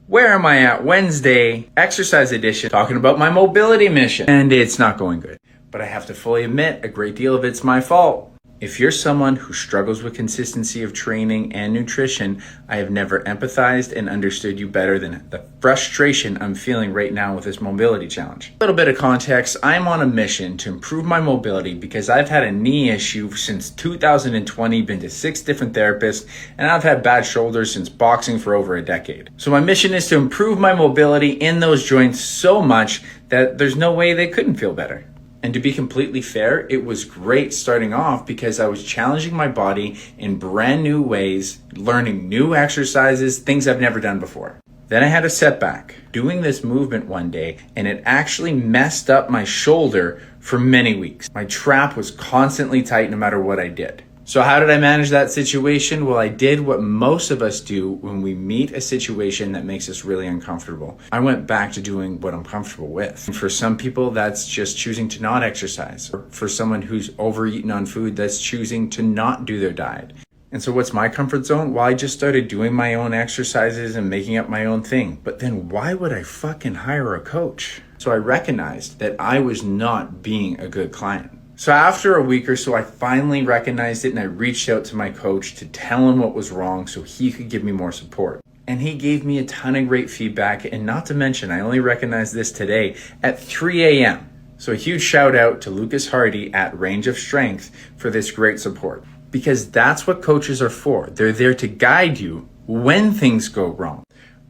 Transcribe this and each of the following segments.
Where am I at? Wednesday, exercise edition, talking about my mobility mission. And it's not going good. But I have to fully admit, a great deal of it's my fault. If you're someone who struggles with consistency of training and nutrition, I have never empathized and understood you better than the frustration I'm feeling right now with this mobility challenge. A little bit of context, I'm on a mission to improve my mobility because I've had a knee issue since 2020, been to 6 different therapists, and I've had bad shoulders since boxing for over a decade. So my mission is to improve my mobility in those joints so much that there's no way they couldn't feel better. And to be completely fair, it was great starting off because I was challenging my body in brand new ways, learning new exercises, things I've never done before. Then I had a setback doing this movement one day, and it actually messed up my shoulder for many weeks. My trap was constantly tight no matter what I did. So how did I manage that situation? Well, I did what most of us do when we meet a situation that makes us really uncomfortable. I went back to doing what I'm comfortable with. And for some people, that's just choosing to not exercise. Or for someone who's overeaten on food, that's choosing to not do their diet. And so what's my comfort zone? Well, I just started doing my own exercises and making up my own thing. But then why would I fucking hire a coach? So I recognized that I was not being a good client. So after a week or so, I finally recognized it and I reached out to my coach to tell him what was wrong so he could give me more support. And he gave me a ton of great feedback, and not to mention, I only recognized this today at 3 a.m. So a huge shout out to Lucas Hardy at Range of Strength for this great support. Because that's what coaches are for. They're there to guide you when things go wrong.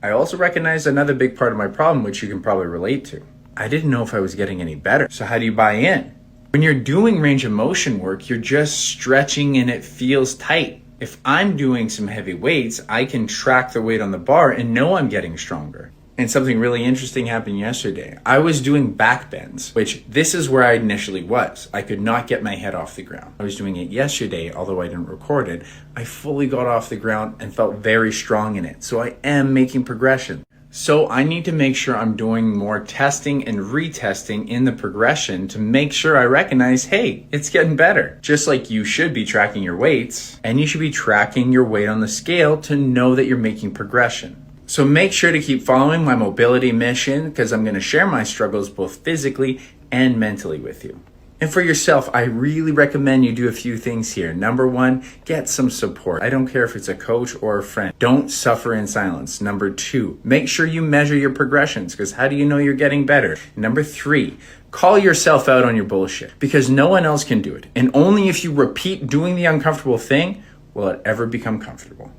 I also recognized another big part of my problem, which you can probably relate to. I didn't know if I was getting any better. So how do you buy in? When you're doing range of motion work, you're just stretching and it feels tight. If I'm doing some heavy weights, I can track the weight on the bar and know I'm getting stronger. And something really interesting happened yesterday. I was doing back bends, which this is where I initially was. I could not get my head off the ground. I was doing it yesterday, although I didn't record it. I fully got off the ground and felt very strong in it. So I am making progression. So I need to make sure I'm doing more testing and retesting in the progression to make sure I recognize, hey, it's getting better. Just like you should be tracking your weights, and you should be tracking your weight on the scale to know that you're making progression. So make sure to keep following my mobility mission because I'm going to share my struggles both physically and mentally with you. And for yourself, I really recommend you do a few things here. Number 1, get some support. I don't care if it's a coach or a friend. Don't suffer in silence. Number 2, make sure you measure your progressions because how do you know you're getting better? Number 3, call yourself out on your bullshit because no one else can do it. And only if you repeat doing the uncomfortable thing will it ever become comfortable.